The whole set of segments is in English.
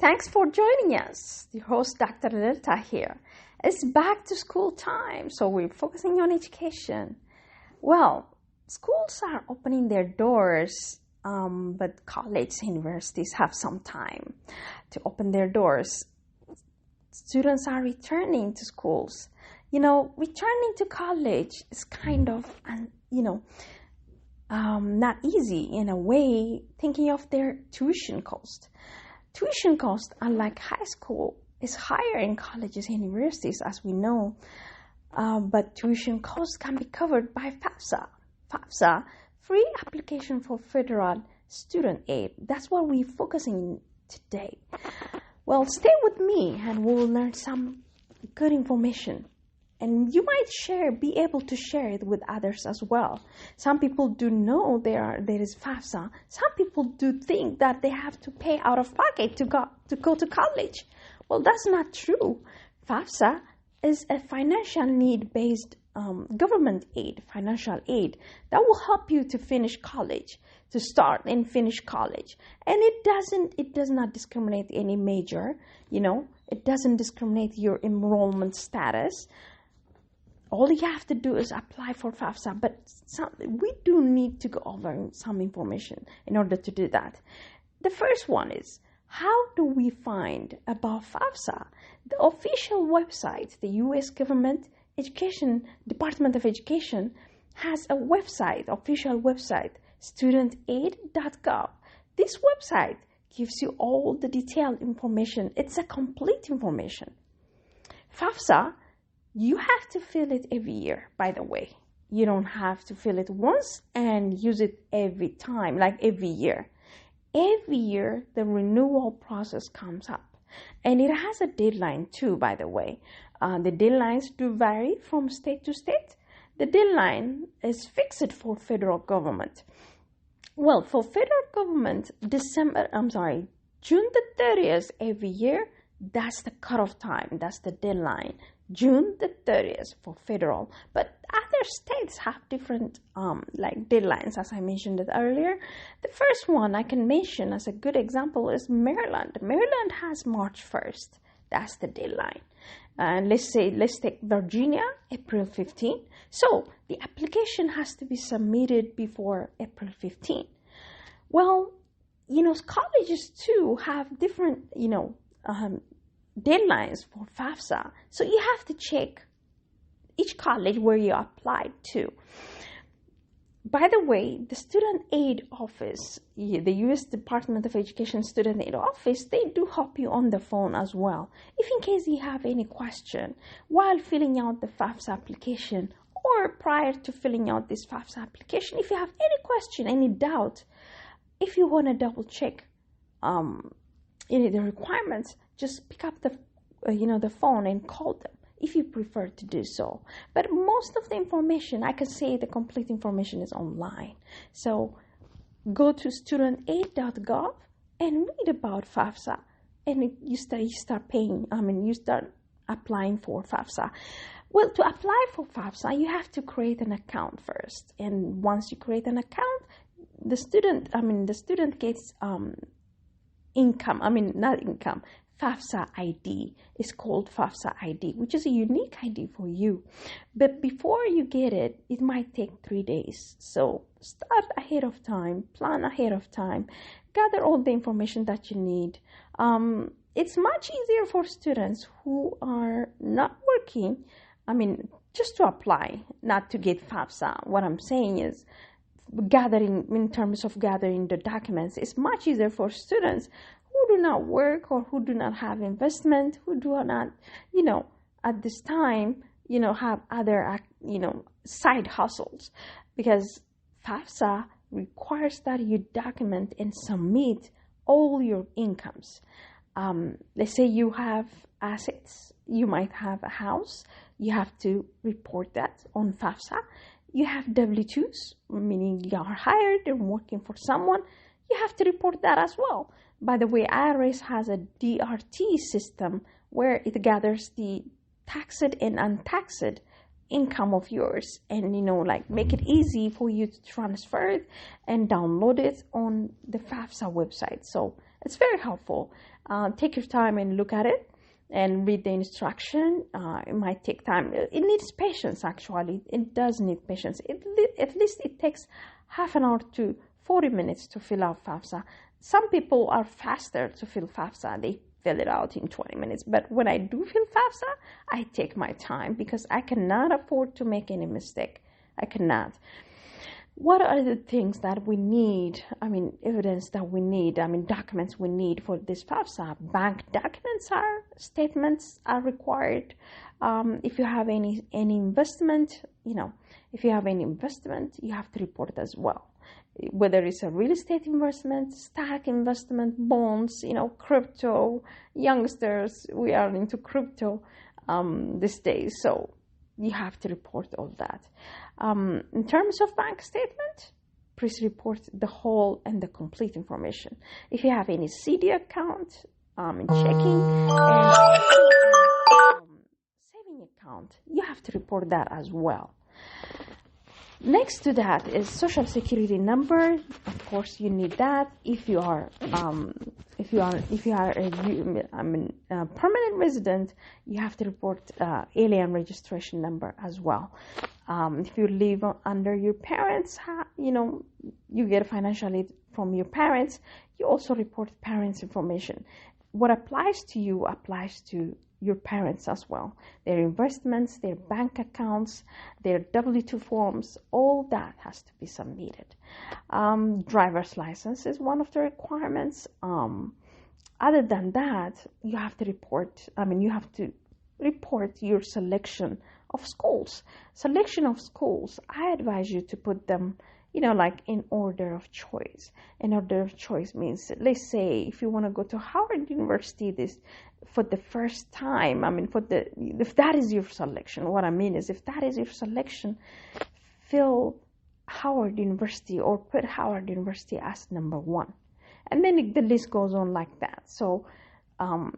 Thanks for joining us. The host, Dr. Lilta here. It's back to school time, so we're focusing on education. Well, schools are opening their doors, but colleges, universities have some time to open their doors. Students are returning to schools. Returning to college is kind of, not easy in a way, thinking of their tuition cost. Tuition cost, unlike high school, is higher in colleges and universities, as we know. But tuition costs can be covered by Fafsa. Fafsa, free application for federal student aid. That's what we're focusing on today. Well, stay with me and we'll learn some good information. And you might be able to share it with others as well. Some people do know there is FAFSA. Some people do think that they have to pay out of pocket to go to college. Well, that's not true. FAFSA is a financial need-based government aid, financial aid that will help you to finish college, to start and finish college. And it does not discriminate any major, it doesn't discriminate your enrollment status. All you have to do is apply for FAFSA, but we do need to go over some information in order to do that. The first one is, how do we find about FAFSA? The official website, the U.S. government Department of Education, has a website, official website, studentaid.gov. This website gives you all the detailed information. It's a complete information. FAFSA, you have to fill it every year, by the way. You don't have to fill it once and use it every time, like every year. Every year, the renewal process comes up. And it has a deadline too, by the way. The deadlines do vary from state to state. The deadline is fixed for federal government. Well, for federal government, June the 30th every year, that's the cutoff time, that's the deadline. June the 30th for federal, but other states have different deadlines, as I mentioned it earlier. The first one I can mention as a good example is Maryland. Maryland has March 1st. That's the deadline. And let's take Virginia, April 15th. So the application has to be submitted before April 15th. Well, colleges too have different, deadlines for FAFSA. So you have to check each college where you applied to. By the way, the Student Aid Office, the U.S. Department of Education Student Aid Office, they do help you on the phone as well. If in case you have any question while filling out the FAFSA application or prior to filling out this FAFSA application, if you have any question, any doubt, if you want to double check the requirements, just pick up the phone and call them if you prefer to do so. But most of the information, I can say the complete information is online. So go to studentaid.gov and read about FAFSA, and you start applying for FAFSA. Well, to apply for FAFSA, you have to create an account first. And once you create an account, the student gets FAFSA ID is called FAFSA ID, which is a unique ID for you. But before you get it, it might take 3 days. So start ahead of time, plan ahead of time, gather all the information that you need. It's much easier for students who are not working, just to apply, not to get FAFSA. What I'm saying is, in terms of gathering the documents, it's much easier for students who do not work or who do not have investment, who do not, at this time, have other, side hustles, because FAFSA requires that you document and submit all your incomes. Let's say you have assets, you might have a house, you have to report that on FAFSA. You have W-2s, meaning you are hired and working for someone, you have to report that as well. By the way, IRS has a DRT system where it gathers the taxed and untaxed income of yours and, make it easy for you to transfer it and download it on the FAFSA website. So It's very helpful. Take your time and look at it and read the instruction. It might take time. It needs patience, actually. It does need patience. At least it takes half an hour to 40 minutes to fill out FAFSA. Some people are faster to fill FAFSA. They fill it out in 20 minutes. But when I do fill FAFSA, I take my time because I cannot afford to make any mistake. I cannot. What are the things that we need? Evidence that we need. Documents we need for this FAFSA. Bank documents statements are required. If you have any investment, if you have any investment, you have to report as well. Whether it's a real estate investment, stock investment, bonds, crypto. Youngsters, we are into crypto these days, so you have to report all that. In terms of bank statement, please report the whole and the complete information. If you have any CD account, checking and saving account, you have to report that as well. Next to that is social security number. Of course, you need that. If you are a permanent resident, you have to report alien registration number as well. If you live under your parents, you get financial aid from your parents. You also report parents' information. What applies to you applies to your parents as well. Their investments, their bank accounts, their W-2 forms, all that has to be submitted. Driver's license is one of the requirements. Other than that, you have to report your selection of schools. Selection of schools, I advise you to put them in order of choice. In order of choice means, let's say, if you want to go to Howard University for the first time, if that is your selection, what I mean is, if that is your selection, fill Howard University or put Howard University as number 1. And then the list goes on like that. So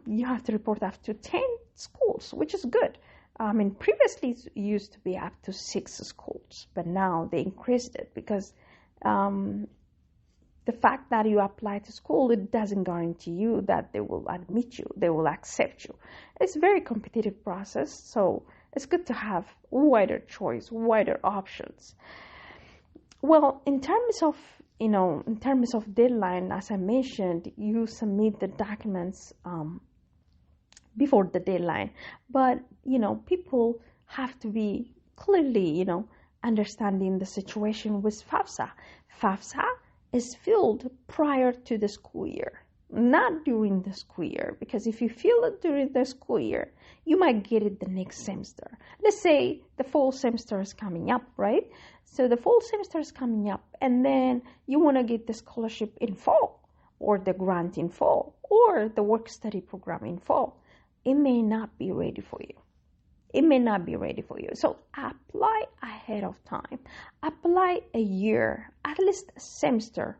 you have to report up to 10 schools, which is good. Previously it used to be up to 6 schools, but now they increased it because the fact that you apply to school, it doesn't guarantee you that they will admit you, they will accept you. It's a very competitive process, so it's good to have wider choice, wider options. Well, in terms of deadline, as I mentioned, you submit the documents before the deadline, but people have to be clearly understanding the situation with FAFSA. FAFSA is filled prior to the school year, not during the school year, because if you fill it during the school year, you might get it the next semester. Let's say the fall semester is coming up, right? So the fall semester is coming up, and then you want to get the scholarship in fall, or the grant in fall, or the work-study program in fall. It may not be ready for you. So apply ahead of time. Apply a year, at least a semester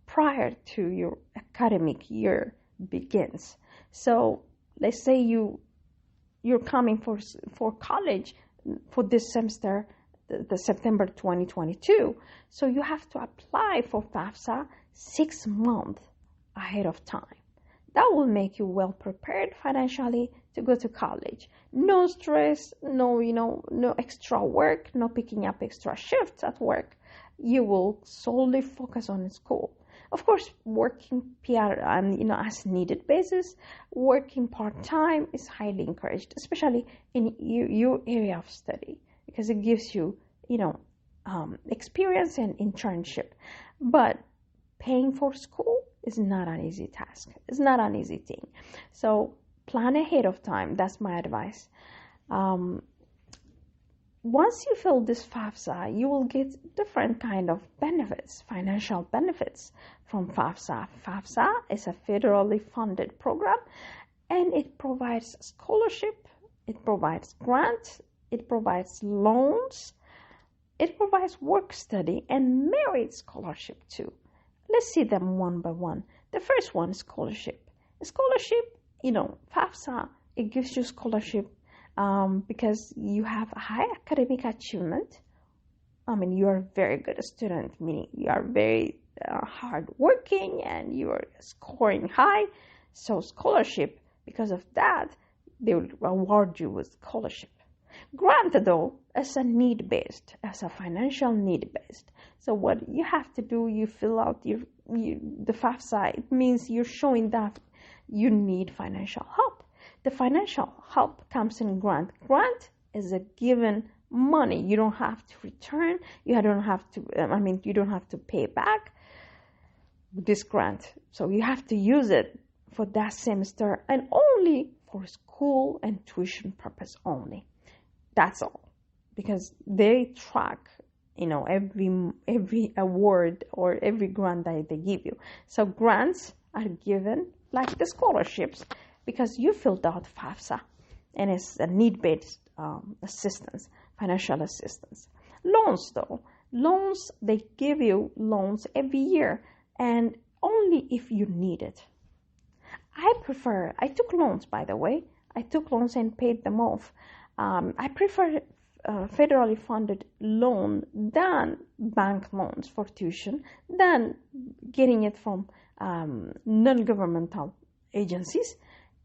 prior to your academic year begins. So let's say you're coming for college for this semester, the September 2022. So you have to apply for FAFSA 6 months ahead of time. That will make you well prepared financially to go to college. No stress, no extra work, no picking up extra shifts at work. You will solely focus on school. Of course, working PR and as needed basis, working part-time is highly encouraged, especially in your area of study, because it gives you, experience and internship. But paying for school is not an easy task. It's not an easy thing. So plan ahead of time. That's my advice. Once you fill this FAFSA, you will get different kind of benefits, financial benefits from FAFSA. FAFSA is a federally funded program, and it provides scholarship, it provides grants, it provides loans, it provides work study and merit scholarship too. Let's see them one by one. The first one is scholarship. Scholarship, FAFSA, it gives you scholarship because you have a high academic achievement. You are a very good student, meaning you are very hard working and you're scoring high. So scholarship, because of that, they will award you with scholarship. Grant, though, is a need-based, as a financial need-based. So what you have to do, you fill out the FAFSA. It means you're showing that you need financial help. The financial help comes in grant. Grant is a given money. You don't have to return. You don't have to pay back this grant. So you have to use it for that semester and only for school and tuition purpose only. That's all, because they track, every award or every grant that they give you. So grants are given like the scholarships because you filled out FAFSA, and it's a need-based assistance, financial assistance. Loans, though, they give you loans every year, and only if you need it. I took loans, by the way. I took loans and paid them off. I prefer federally funded loan than bank loans for tuition, than getting it from non-governmental agencies.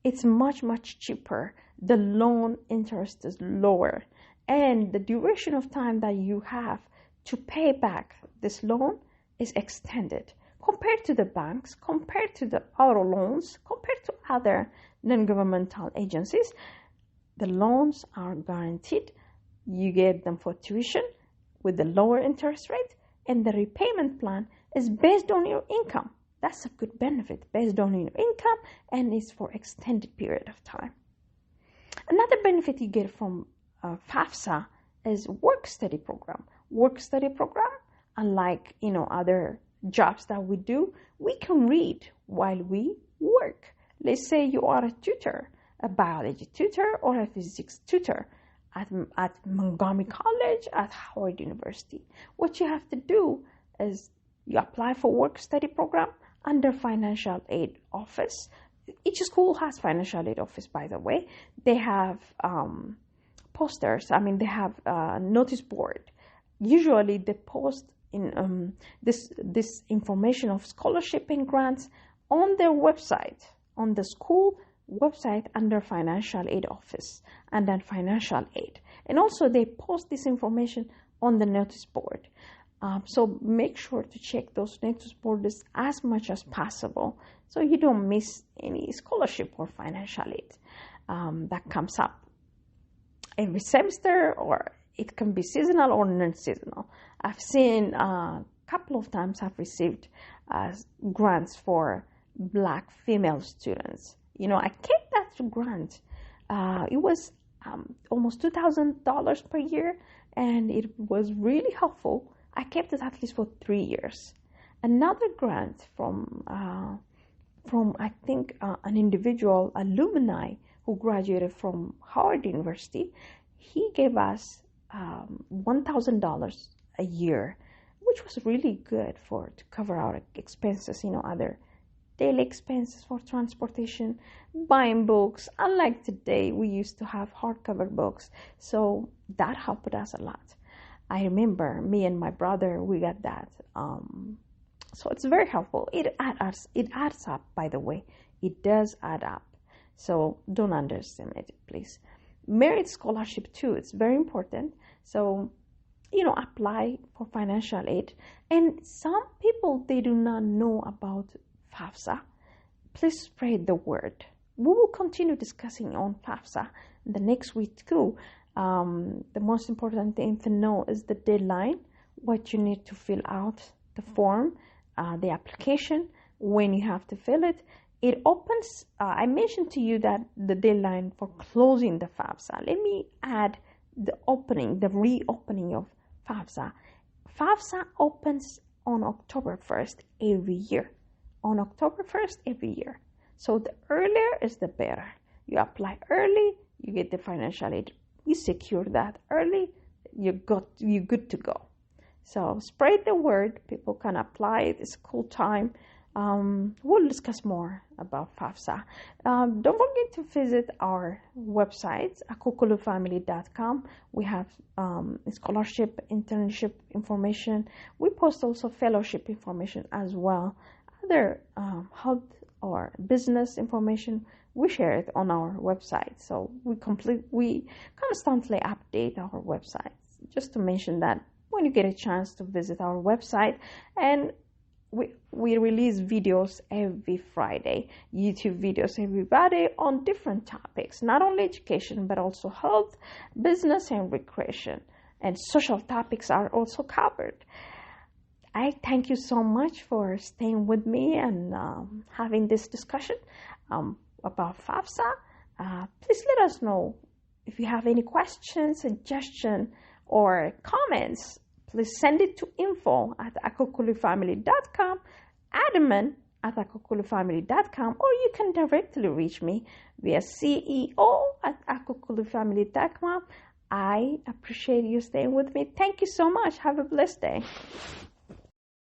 It's much, much cheaper. The loan interest is lower, and the duration of time that you have to pay back this loan is extended compared to the banks, compared to the auto loans, compared to other non-governmental agencies. The loans are guaranteed. You get them for tuition with the lower interest rate, and the repayment plan is based on your income. That's a good benefit, based on your income, and it's for extended period of time. Another benefit you get from FAFSA is work-study program. Work-study program, unlike other jobs that we do, we can read while we work. Let's say you are a tutor, a biology tutor or a physics tutor at Montgomery College, at Howard University. What you have to do is you apply for work-study program under financial aid office. Each school has financial aid office, by the way. They have posters. They have a notice board. Usually they post in this information of scholarship and grants on their website, on the school website under financial aid office and then financial aid. And also they post this information on the notice board. So make sure to check those notice boards as much as possible so you don't miss any scholarship or financial aid that comes up every semester, or it can be seasonal or non-seasonal. I've seen a couple of times I've received grants for Black female students. I kept that grant. It was almost $2,000 per year, and it was really helpful. I kept it at least for 3 years. Another grant from I think an individual alumni who graduated from Howard University, he gave us $1,000 a year, which was really good to cover our expenses, other daily expenses for transportation, buying books. Unlike today, we used to have hardcover books, so that helped us a lot. I remember me and my brother, we got that. So it's very helpful. It adds up, by the way. It does add up. So don't underestimate it, please. Merit scholarship too, it's very important. So, apply for financial aid. And some people, they do not know about FAFSA. Please spread the word. We will continue discussing on FAFSA the next week too. The most important thing to know is the deadline, what you need to fill out, the form, the application, when you have to fill it. It opens, I mentioned to you that the deadline for closing the FAFSA. Let me add the reopening of FAFSA. FAFSA opens on October 1st every year. On October 1st every year. So the earlier is the better. You apply early, you get the financial aid. You secure that early, you're good to go. So spread the word. People can apply. It's cool time. we'll discuss more about Fafsa. Don't forget to visit our website, akokolofamily.com. We have scholarship, internship information. We post also fellowship information as well. Other health or business information, we share it on our website. So we constantly update our websites. Just to mention that when you get a chance to visit our website, and we release videos every Friday, YouTube videos every Friday on different topics, not only education, but also health, business, and recreation. And social topics are also covered. I thank you so much for staying with me and having this discussion about Fafsa. Please let us know if you have any questions, suggestions, or comments. Please send it to info@akokolofamily.com, admin@akokolofamily.com, or you can directly reach me via CEO@akokolofamily.com. I appreciate you staying with me. Thank you so much. Have a blessed day.